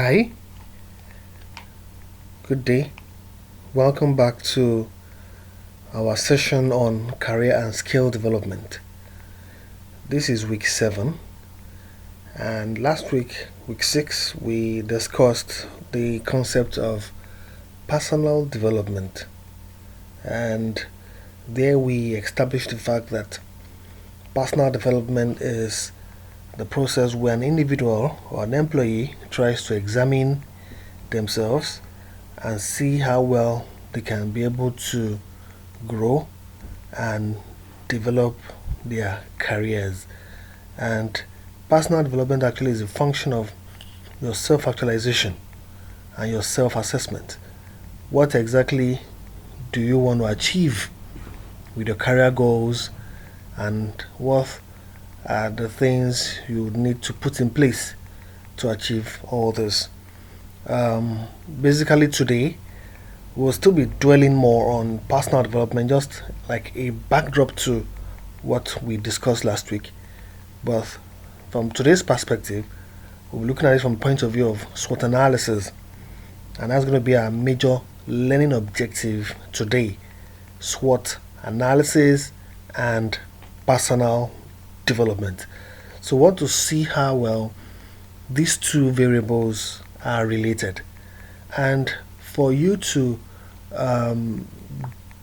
Hi, good day. Welcome back to our session on career and skill development. This is week 7, and last week, week 6, we discussed the concept of personal development. And there we established the fact that personal development is the process where an individual or an employee tries to examine themselves and see how well they can be able to grow and develop their careers. And personal development actually is a function of your self actualization and your self assessment. What exactly do you want to achieve with your career goals, and what are the things you need to put in place to achieve all this? Basically, today we'll still be dwelling more on personal development, just like a backdrop to what we discussed last week. But from today's perspective, we'll be looking at it from the point of view of SWOT analysis, and that's going to be our major learning objective today: SWOT analysis and personal development. So, we want to see how well these two variables are related, and for you to um,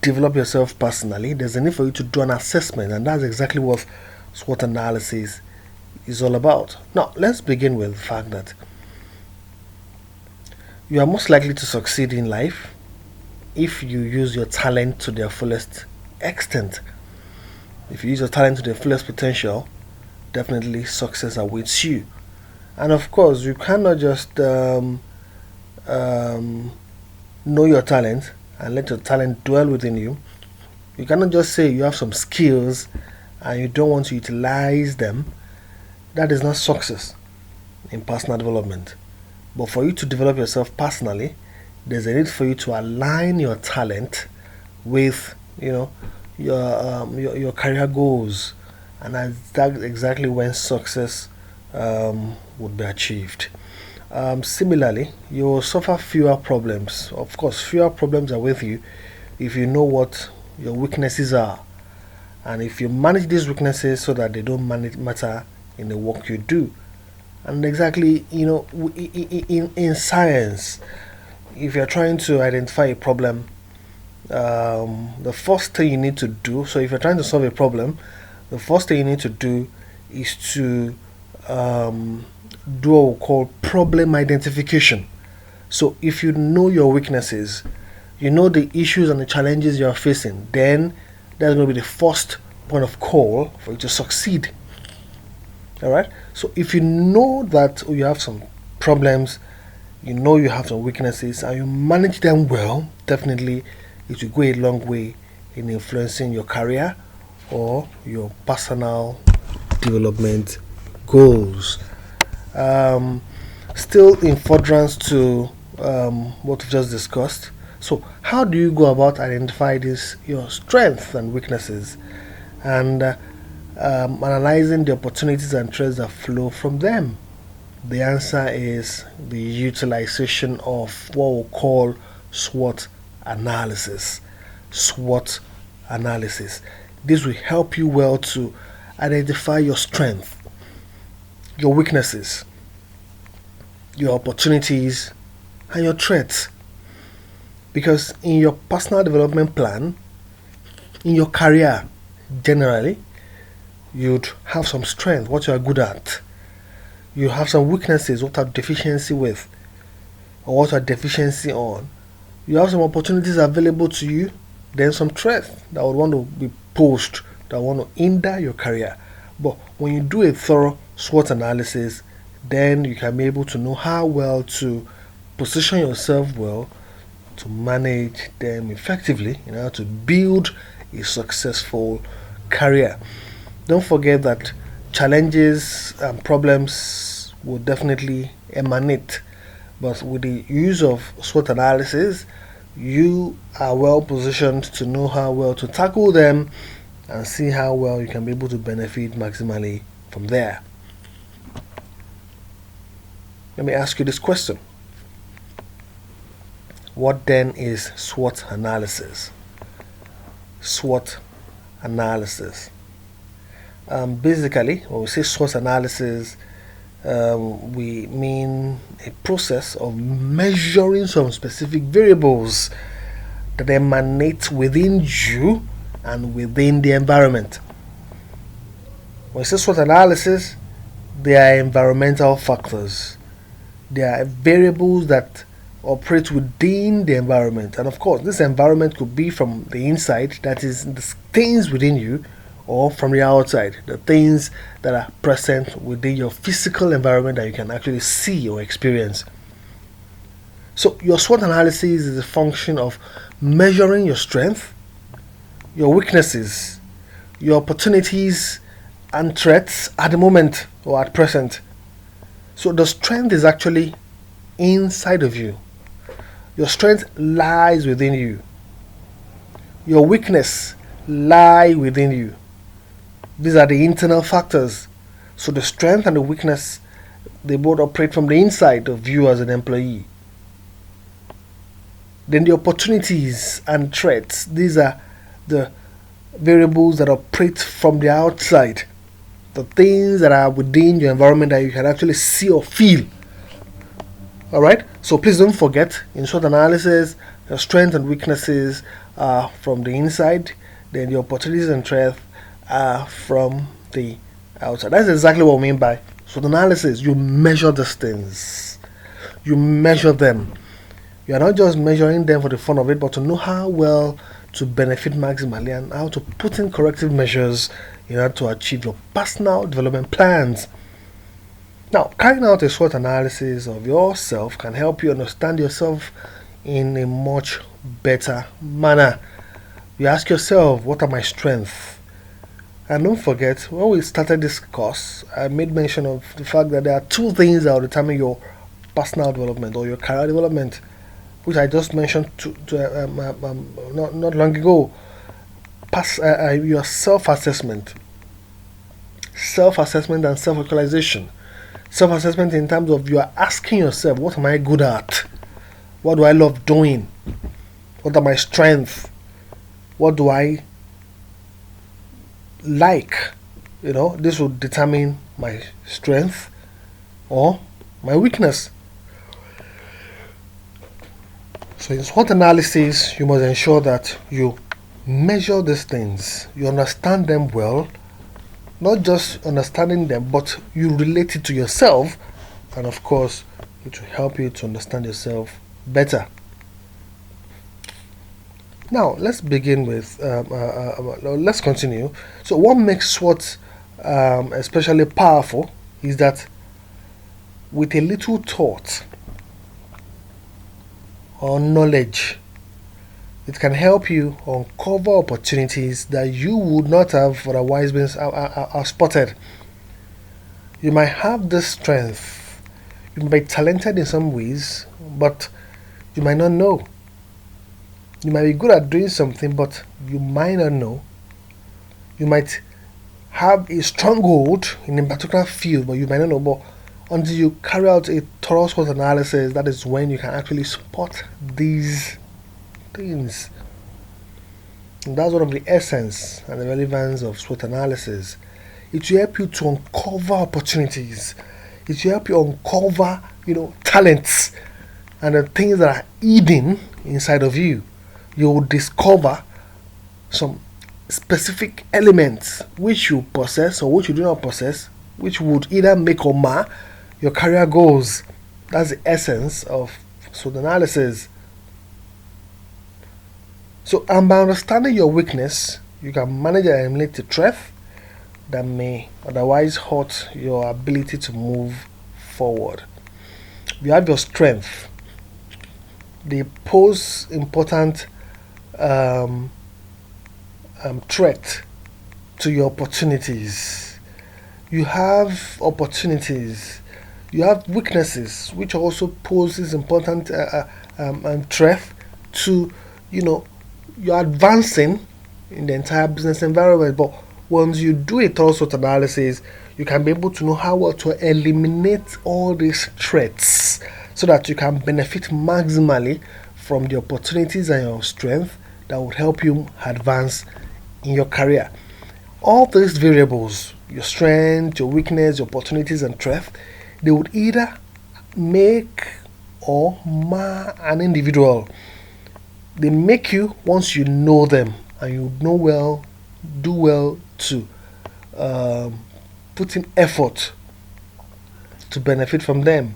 develop yourself personally, there's a need for you to do an assessment, and that's exactly what SWOT analysis is all about. Now, let's begin with the fact that you are most likely to succeed in life if you use your talent to their fullest extent. If you use your talent to their fullest potential, definitely success awaits you. And of course, you cannot just um, know your talent and let your talent dwell within you. You cannot just say you have some skills and you don't want to utilize them. That is not success in personal development. But for you to develop yourself personally, there's a need for you to align your talent with, your career goals, and that's exactly when success would be achieved. Similarly, you will suffer fewer problems. Of course, fewer problems are with you if you know what your weaknesses are, and if you manage these weaknesses so that they don't matter in the work you do. And exactly, in science, if you're trying to identify a problem, the first thing you need to do, so if you're trying to solve a problem, the first thing you need to do is to um, do what we call problem identification. So if you know your weaknesses, you know the issues and the challenges you're facing, then that's going to be the first point of call for you to succeed. All right. So if you know that you have some problems, you know you have some weaknesses, and you manage them well, definitely it will go a long way in influencing your career or your personal development goals. Um, Still in furtherance to what we just discussed. So, how do you go about identifying these your strengths and weaknesses, and analyzing the opportunities and threats that flow from them? The answer is the utilization of what we call SWOT analysis. SWOT analysis. This will help you well to identify your strength, your weaknesses, your opportunities, and your threats. Because in your personal development plan, in your career generally, you'd have some strength, what you are good at. You have some weaknesses, what are deficiency with, or what are deficiency on. You have some opportunities available to you, then some threats that would want to be posed that want to hinder your career. But when you do a thorough SWOT analysis, then you can be able to know how well to position yourself well to manage them effectively in order to build a successful career. Don't forget that challenges and problems will definitely emanate, but with the use of SWOT analysis, you are well positioned to know how well to tackle them and see how well you can be able to benefit maximally from there. Let me ask you this question. What then is SWOT analysis? SWOT analysis. Basically, when we say SWOT analysis, we mean a process of measuring some specific variables that emanate within you and within the environment. When we say SWOT analysis, they are environmental factors. They are variables that operate within the environment. And of course, this environment could be from the inside, that is, the things within you, or from the outside, the things that are present within your physical environment that you can actually see or experience. So, your SWOT analysis is a function of measuring your strength, your weaknesses, your opportunities, and threats at the moment or at present. So, the strength is actually inside of you. Your strength lies within you. Your weakness lie within you. These are the internal factors. So the strength and the weakness, they both operate from the inside of you as an employee. Then the opportunities and threats, these are the variables that operate from the outside. The things that are within your environment that you can actually see or feel. Alright, so please don't forget, in SWOT analysis, your strengths and weaknesses are from the inside, then the opportunities and threats are from the outside. That's exactly what we mean by SWOT analysis. You measure these things, you measure them. You are not just measuring them for the fun of it, but to know how well to benefit maximally and how to put in corrective measures in order to achieve your personal development plans. Now, carrying out a SWOT analysis of yourself can help you understand yourself in a much better manner. You ask yourself, what are my strengths? And don't forget, when we started this course, I made mention of the fact that there are two things that will determine your personal development or your career development, which I just mentioned not long ago. Your self-assessment and self-actualization. Self-assessment in terms of you are asking yourself, what am I good at? What do I love doing? What are my strengths? What do I like? This will determine my strength or my weakness. So in SWOT analysis, you must ensure that you measure these things, you understand them well. Not just understanding them, but you relate it to yourself, and of course, it will help you to understand yourself better. Now, let's begin with, let's continue. So, what makes SWOT especially powerful is that with a little thought or knowledge, it can help you uncover opportunities that you would not have otherwise been spotted. You might have this strength, you might be talented in some ways, but you might not know. You might be good at doing something, but you might not know. You might have a stronghold in a particular field, but you might not know. But until you carry out a thorough SWOT analysis, that is when you can actually spot these things. And that's one of the essence and the relevance of SWOT analysis. It will help you to uncover opportunities. It will help you uncover, talents and the things that are hidden inside of you. You will discover some specific elements which you possess or which you do not possess, which would either make or mar your career goals. That's the essence of SWOT analysis. So, and by understanding your weakness, you can manage and eliminate the threat that may otherwise hurt your ability to move forward. You have your strength. They pose important threat to your opportunities. You have opportunities. You have weaknesses, which also poses important threat to, you're advancing in the entire business environment. But once you do a thorough SWOT analysis, You can be able to know how well to eliminate all these threats so that you can benefit maximally from the opportunities and your strength that would help you advance in your career. All these variables, your strength, your weakness, your opportunities, and threat, they would either make or mar an individual. They make you once you know them and you do well to put in effort to benefit from them.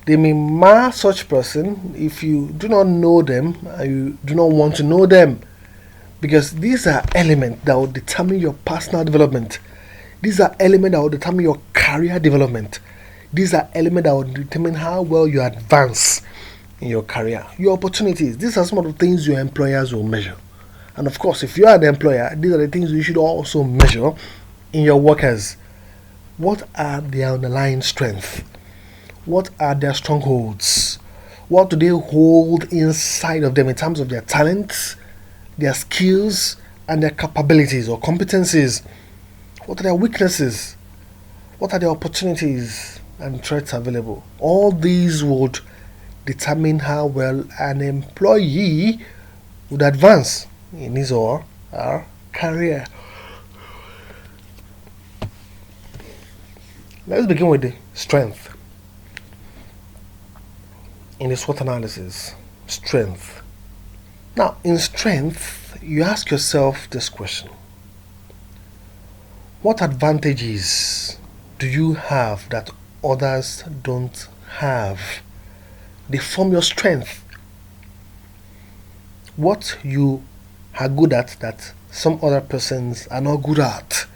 They may mar such person if you do not know them and you do not want to know them, because these are elements that will determine your personal development. These are elements that will determine your career development. These are elements that will determine how well you advance in your career. Your opportunities, these are some of the things your employers will measure. And of course, if you are the employer, these are the things you should also measure in your workers. What are their underlying strengths? What are their strongholds? What do they hold inside of them in terms of their talents, their skills, and their capabilities or competencies? What are their weaknesses? What are the opportunities and threats available? All these would determine how well an employee would advance in his or her career. Let's begin with the strength. In the SWOT analysis, strength. Now, in strength, you ask yourself this question: what advantages do you have that others don't have? They form your strength. What you are good at that some other persons are not good at.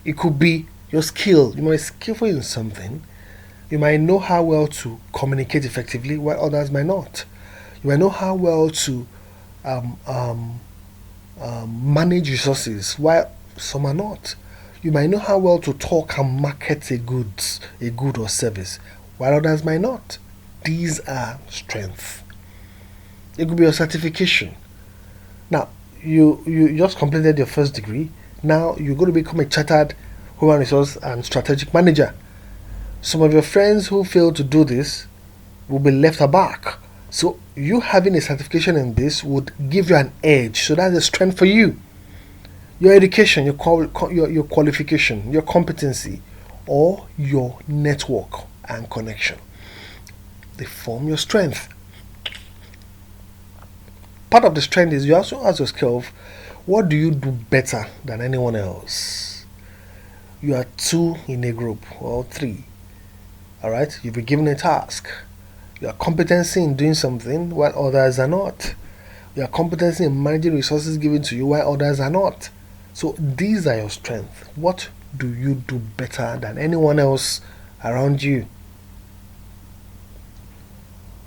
It could be your skill. You might be skillful in something. You might know how well to communicate effectively while others might not. You might know how well to manage resources while some are not. You might know how well to talk and market a good or service while others might not. These are strengths. It could be your certification. Now, you just completed your first degree. Now you're going to become a chartered human resource and strategic manager. Some of your friends who fail to do this will be left aback. So you having a certification in this would give you an edge. So that's a strength for you. Your education, your qualification, your competency, or your network and connection, they form your strength. Part of the strength is you also ask yourself, what do you do better than anyone else? You are two in a group or three. Alright, you've been given a task. Your competency in doing something while others are not. Your competency in managing resources given to you while others are not. So these are your strengths. What do you do better than anyone else around you?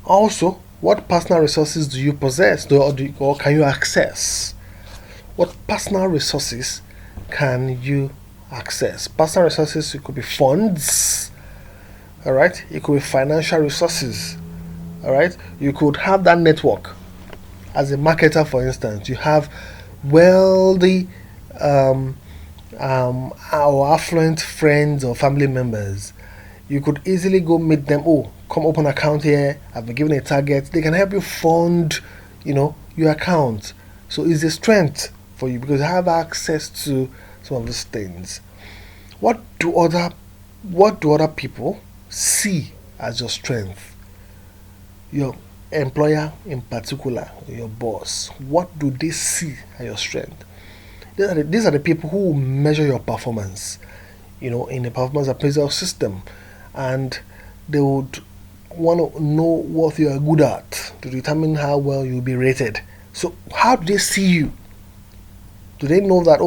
Also, what personal resources do you possess or can you access? What personal resources can you access? Personal resources, it could be funds, all right? It could be financial resources, all right? You could have that network. As a marketer, for instance, you have wealthy or affluent friends or family members. You could easily go meet them. Oh, come open an account here. I've been given a target. They can help you fund, your account. So it's a strength for you because you have access to some of these things. What do other people see as your strength? Your employer in particular, your boss. What do they see as your strength? These are the people who measure your performance, in a performance appraisal system, and they would want to know what you are good at to determine how well you'll be rated. So how do they see you? Do they know that,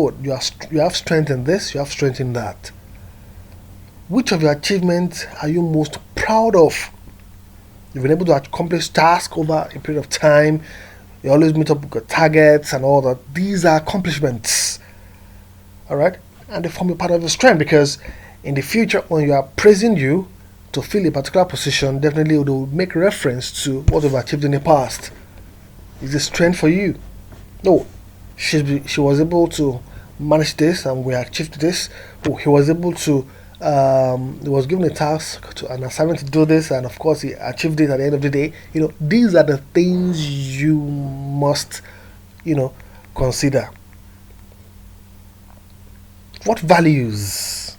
you have strength in this, you have strength in that? Which of your achievements are you most proud of? You've been able to accomplish tasks over a period of time. You always meet up with your targets and all that. These are accomplishments. Alright? And they form a part of your strength because in the future, when you are praising you to fill a particular position, definitely they will make reference to what you've achieved in the past. It's a strength for you. No, she was able to manage this and we achieved this. Oh, he was able to He was given a task to an assignment to do this, and of course he achieved it at the end of the day. These are the things you must, consider. What values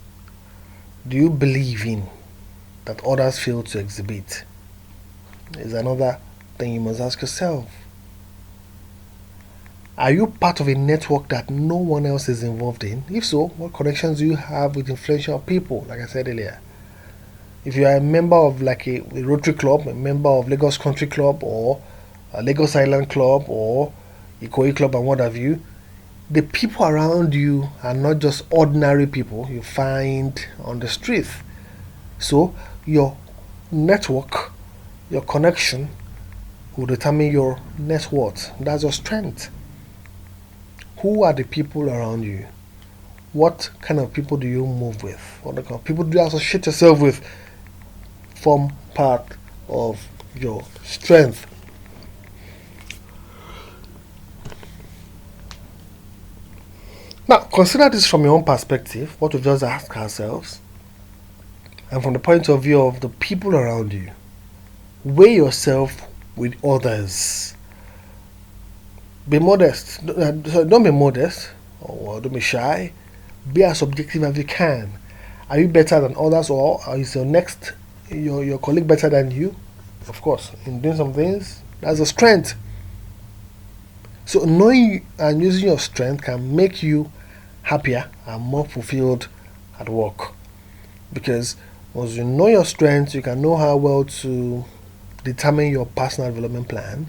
do you believe in that others fail to exhibit? Is another thing you must ask yourself. Are you part of a network that no one else is involved in? If so, what connections do you have with influential people, like I said earlier? If you are a member of like a Rotary Club, a member of Lagos Country Club, or a Lagos Island Club, or Ikoyi Club, and what have you, the people around you are not just ordinary people you find on the street. So your network, your connection will determine your net worth. That's your strength. Who are the people around you? What kind of people do you move with? What kind of people do you associate yourself with? Form part of your strength. Now, consider this from your own perspective, what we've just asked ourselves, and from the point of view of the people around you. Weigh yourself with others. Be modest. Don't be modest, or don't be shy. Be as objective as you can. Are you better than others, or is your colleague better than you? Of course, in doing some things, that's a strength. So knowing and using your strength can make you happier and more fulfilled at work. Because once you know your strengths, you can know how well to determine your personal development plan.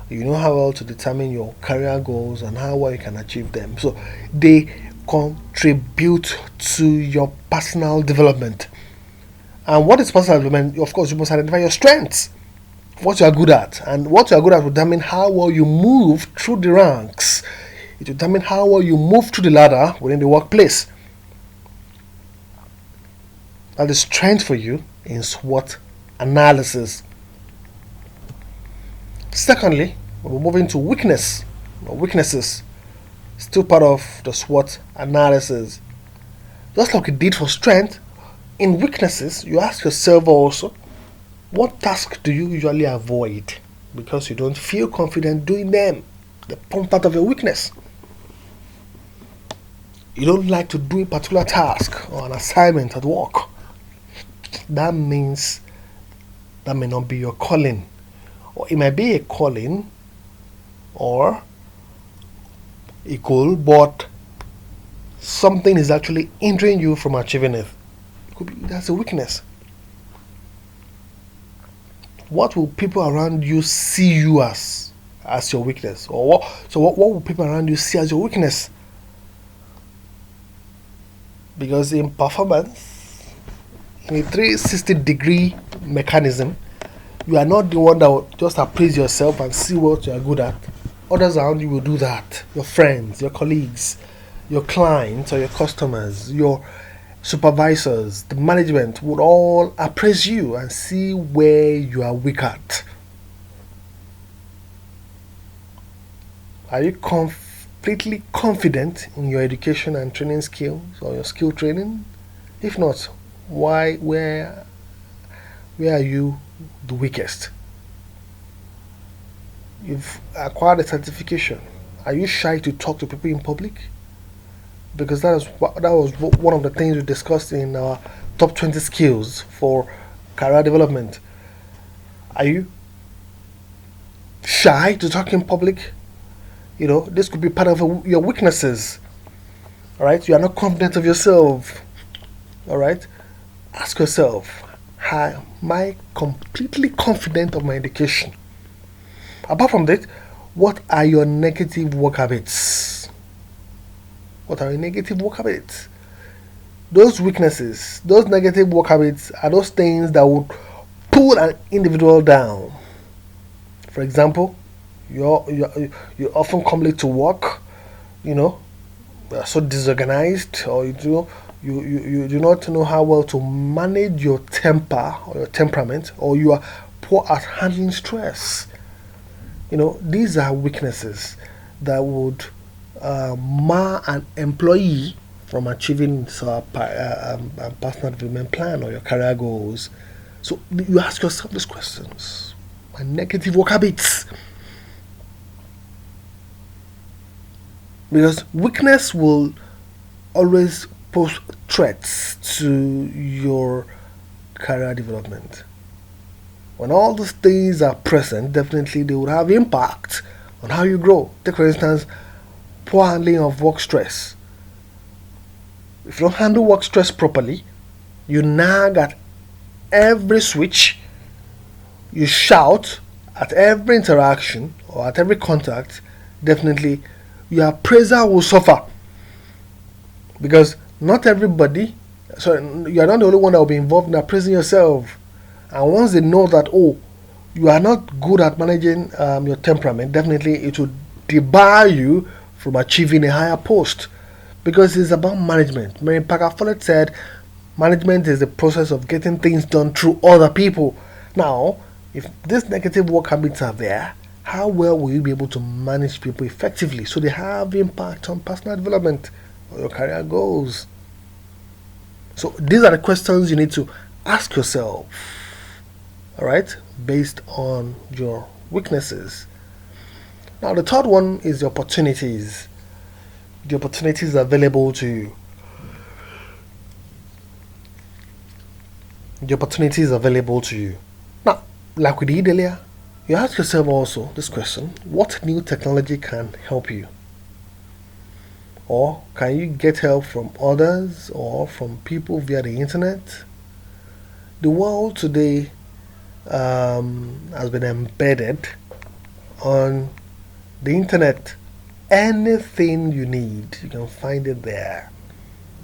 You know how well to determine your career goals and how well you can achieve them. So they contribute to your personal development. And what is personal development? Of course, you must identify your strengths, what you are good at. And what you are good at will determine how well you move through the ranks. It will determine how well you move through the ladder within the workplace. Now, the strength for you in SWOT analysis. Secondly, we're moving to weaknesses. Still part of the SWOT analysis. Just like we did for strength, in weaknesses, you ask yourself also, what task do you usually avoid because you don't feel confident doing them? The part of your weakness. You don't like to do a particular task or an assignment at work. That means that may not be your calling. Or it might be a calling or a goal, but something is actually hindering you from achieving it. That's a weakness. What will people around you see you as your weakness? Or what will people around you see as your weakness? Because in performance, in a 360-degree mechanism, you are not the one that will just appraise yourself and see what you are good at. Others around you will do that. Your friends, your colleagues, your clients or your customers, your supervisors, the management would all appraise you and see where you are weak at. Are you completely confident in your education and training skills or your skill training? If not, where are you the weakest? You've acquired a certification. Are you shy to talk to people in public? Because that was one of the things we discussed in our top 20 skills for career development. Are you shy to talk in public? This could be part of your weaknesses. All right, you are not confident of yourself. All right, ask yourself, am I completely confident of my education? Apart from that, what are your negative work habits? What are your negative work habits? Those weaknesses, those negative work habits are those things that would pull an individual down. For example, you often come late to work, you are so disorganized, or you do not know how well to manage your temper or your temperament, or you are poor at handling stress. These are weaknesses that would mar an employee from achieving personal development plan or your career goals. So you ask yourself these questions. My negative work habits. Because weakness will always pose threats to your career development. When all those things are present, definitely they will have impact on how you grow. Take for instance, poor handling of work stress. If you don't handle work stress properly, you nag at every switch, you shout at every interaction or at every contact, definitely your appraisal will suffer. Because not everybody, so you are not the only one that will be involved in appraising yourself. And once they know that, oh, you are not good at managing your temperament, definitely it will debar you from achieving a higher post. Because it's about management. Mary Parker Follett said, management is the process of getting things done through other people. Now, if these negative work habits are there, how well will you be able to manage people effectively so they have impact on personal development or your career goals? So these are the questions you need to ask yourself, all right, based on your weaknesses. Now, the third one is the opportunities. The opportunities available to you. The opportunities available to you. Now, like we did earlier, you ask yourself also this question: what new technology can help you? Or can you get help from others or from people via the internet? The world today has been embedded on the internet. Anything you need, you can find it there.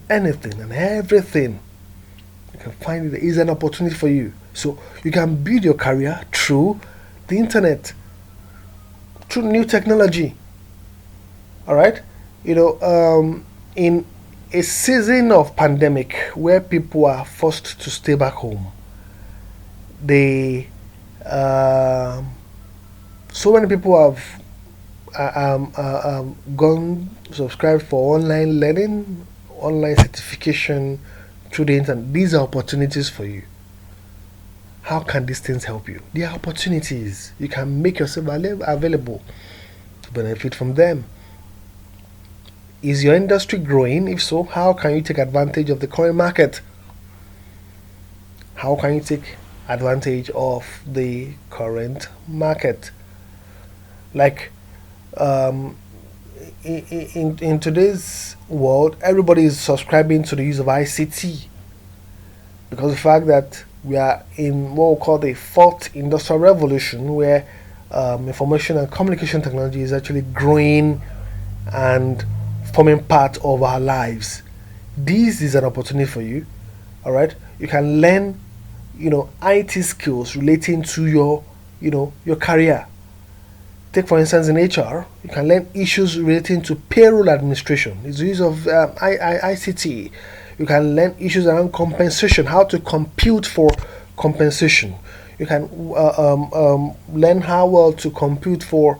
Anything and everything, you can find it there. Is an opportunity for you. So you can build your career through the internet, through new technology. All right, in a season of pandemic where people are forced to stay back home, they so many people have gone subscribed for online learning, online certification through the internet. These are opportunities for you. How can these things help you? They are opportunities. You can make yourself available to benefit from them. Is your industry growing? If so, how can you take advantage of the current market? How can you take advantage of the current market? Like in today's world, everybody is subscribing to the use of ICT because of the fact that we are in what we call the fourth industrial revolution, where information and communication technology is actually growing and forming part of our lives. This is an opportunity for you. All right, you can learn, IT skills relating to your career. Take for instance in HR, you can learn issues relating to payroll administration. It's the use of ICT. You can learn issues around compensation, how to compute for compensation. You can learn how well to compute for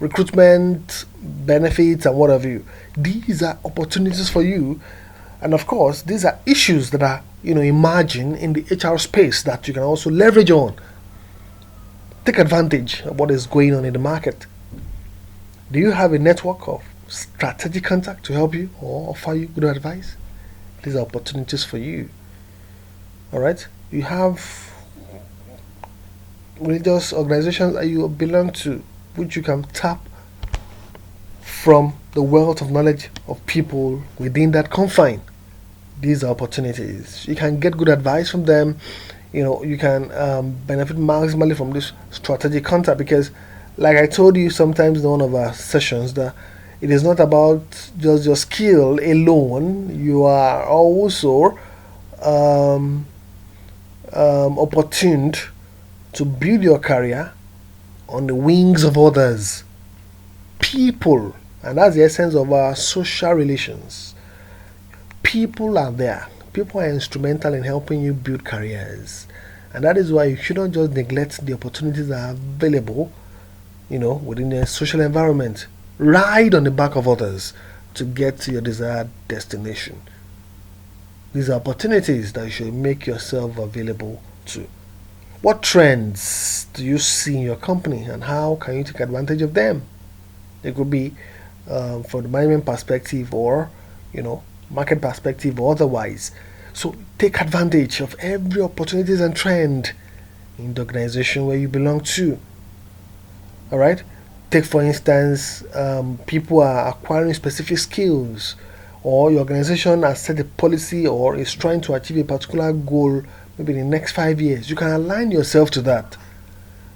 recruitment benefits and what have you. These are opportunities for you, and of course, these are issues that are emerging in the HR space that you can also leverage on. Take advantage of what is going on in the market. Do you have a network of strategic contact to help you or offer you good advice? These are opportunities for you. All right. You have religious organizations that you belong to, which you can tap from the wealth of knowledge of people within that confine. These are opportunities. You can get good advice from them. You can benefit maximally from this strategic contact because, like I told you sometimes in one of our sessions, that it is not about just your skill alone. You are also opportuned to build your career on the wings of others. People, and that's the essence of our social relations. People are there. People are instrumental in helping you build careers. And that is why you shouldn't just neglect the opportunities that are available, within a social environment. Ride on the back of others. to get to your desired destination. These are opportunities that you should make yourself available to. What trends do you see in your company and how can you take advantage of them? It could be from the management perspective or, market perspective or otherwise. So take advantage of every opportunities and trend in the organization where you belong to. All right. Take for instance, people are acquiring specific skills, or your organization has set a policy or is trying to achieve a particular goal, maybe in the next 5 years. You can align yourself to that.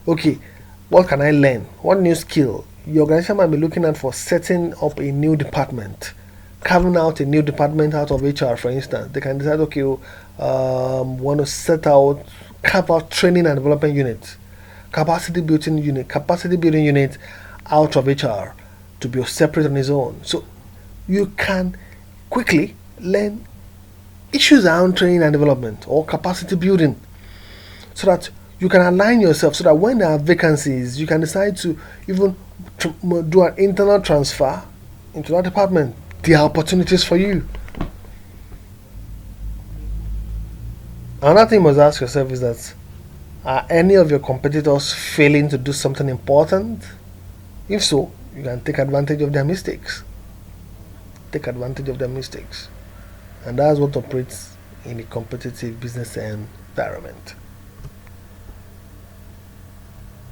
Okay, what can I learn? What new skill? Your organization might be looking at for setting up a new department, carving out a new department out of HR, for instance. They can decide, okay, want to carve out training and development units, capacity building unit out of HR to be separate on its own. So you can quickly learn issues around training and development or capacity building so that you can align yourself, so that when there are vacancies, you can decide to even do an internal transfer into that department. There are opportunities for you. Another thing you must ask yourself is that, are any of your competitors failing to do something important? If so, you can take advantage of their mistakes. Take advantage of their mistakes. And that's what operates in a competitive business environment.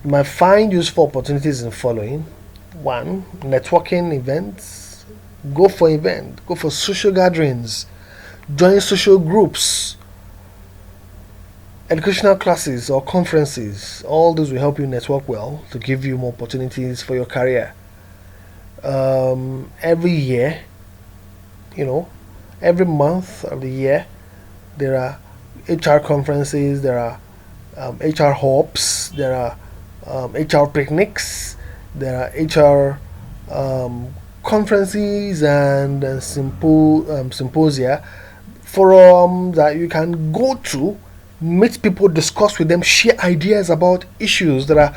You might find useful opportunities in the following. 1. Networking events. Go for social gatherings, join social groups, educational classes or conferences. All those will help you network well to give you more opportunities for your career. Every year, every month of the year, there are HR conferences, there are HR hops, there are HR picnics, there are HR conferences and symposia, forums that you can go to, meet people, discuss with them, share ideas about issues that are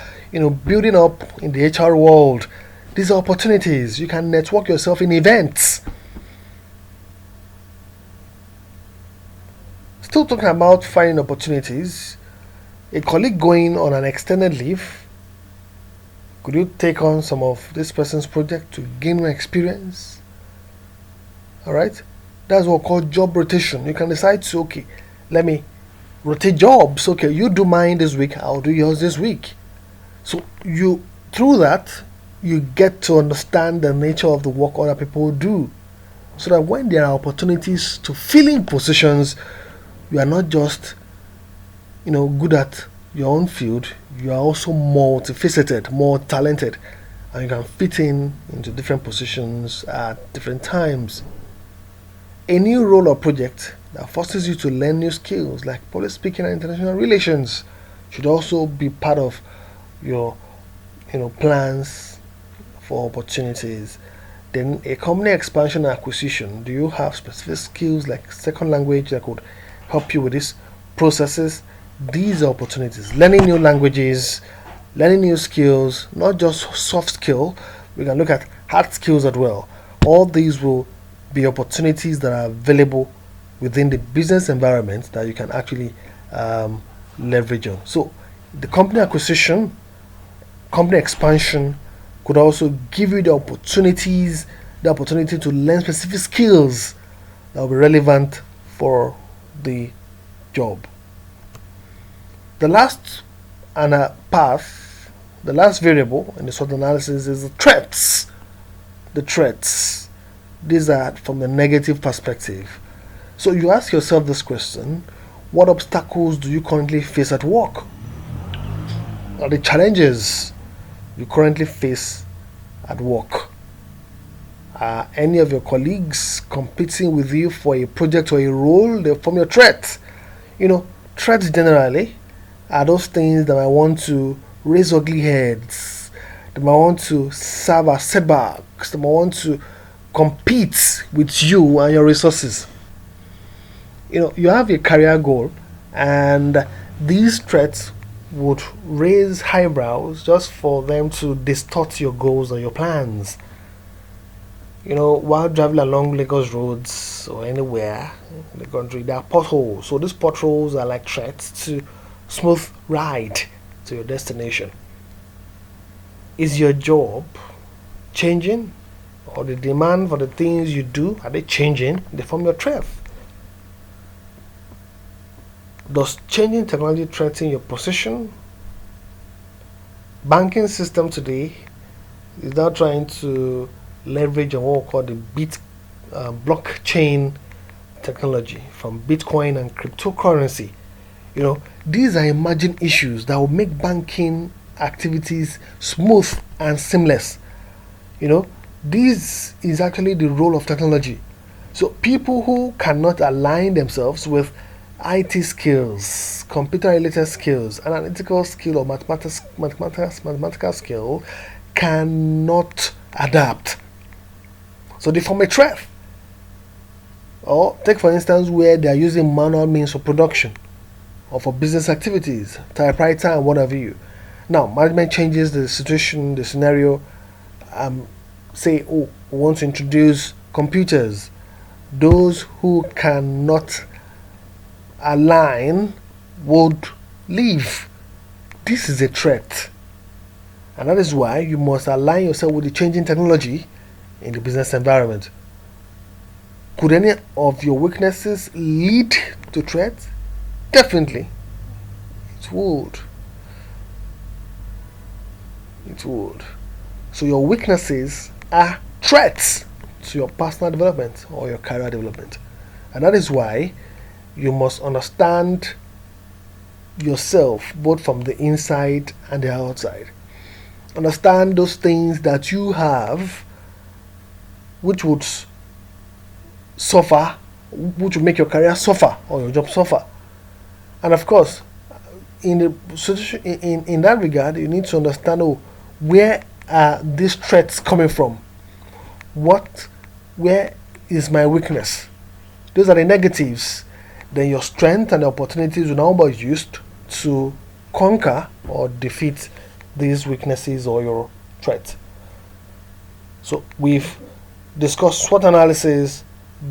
building up in the HR world. These are opportunities. You can network yourself in events. Still talking about finding opportunities. A colleague going on an extended leave, could you take on some of this person's project to gain more experience? All right, that's what we call job rotation. You can decide to, okay, let me rotate jobs. Okay, you do mine this week, I'll do yours this week. So through that, you get to understand the nature of the work other people do, so that when there are opportunities to fill in positions, you are not just good at your own field, you are also multifaceted, more talented, and you can fit into different positions at different times. A new role or project that forces you to learn new skills like public speaking and international relations should also be part of your plans for opportunities. Then a company expansion and acquisition. Do you have specific skills like second language that could help you with these processes? These are opportunities. Learning new languages, learning new skills, not just soft skill. We can look at hard skills as well. All these will be opportunities that are available within the business environment that you can actually leverage on. So the company acquisition, company expansion could also give you the opportunity to learn specific skills that will be relevant for the job. The last the last variable in the SWOT analysis is the threats. The threats. These are from the negative perspective. So you ask yourself this question: what obstacles do you currently face at work? Are the challenges you currently face at work? Are any of your colleagues competing with you for a project or a role? They form your threat. Threats generally are those things that might want to raise ugly heads. They might want to serve as setbacks. They might want to compete with you and your resources. You have a career goal, and these threats would raise eyebrows just for them to distort your goals or your plans. While driving along Lagos roads or anywhere in the country, there are potholes. So these potholes are like threats to smooth ride to your destination. Is your job changing? Or the demand for the things you do, are they changing? They form your threat. Does changing technology threaten your position? Banking system today is now trying to leverage on what we call the blockchain technology from Bitcoin and cryptocurrency. These are emerging issues that will make banking activities smooth and seamless. This is actually the role of technology. So people who cannot align themselves with IT skills, computer-related skills, analytical skill, or mathematical skill cannot adapt. So they form a threat. Or take for instance where they are using manual means for production or for business activities, typewriter and what have you. Now management changes the situation, the scenario. Say, we want to introduce computers. Those who cannot align would leave. This is a threat. And that is why you must align yourself with the changing technology in the business environment. Could any of your weaknesses lead to threats? Definitely. It would. It would. So your weaknesses are threats to your personal development or your career development. And that is why you must understand yourself both from the inside and the outside. Understand those things that you have which would suffer, which would make your career suffer or your job suffer. And of course, in the situation, in that regard, you need to understand where are these threats coming from? Where is my weakness? Those are the negatives. Then your strength and opportunities will now be used to conquer or defeat these weaknesses or your threats. So we've discussed SWOT analysis.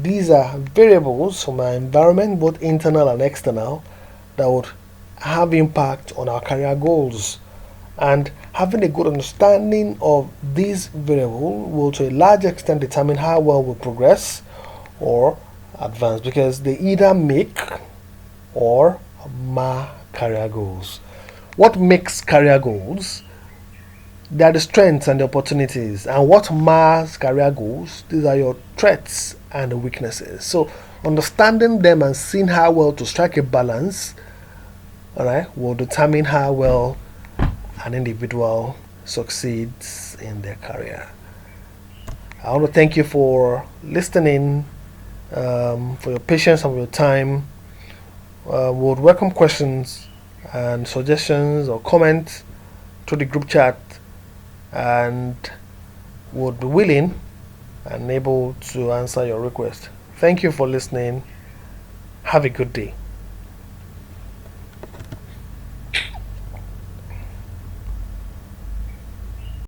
These are variables from our environment, both internal and external, that would have impact on our career goals. And having a good understanding of these variables will to a large extent determine how well we progress or advance, because they either make or mar career goals. What makes career goals? They are the strengths and the opportunities. And what mars career goals? These are your threats and the weaknesses. So understanding them and seeing how well to strike a balance, all right, will determine how well an individual succeeds in their career. I want to thank you for listening, for your patience and your time. We would welcome questions and suggestions or comments through the group chat, and would be willing and able to answer your request. Thank you for listening. Have a good day.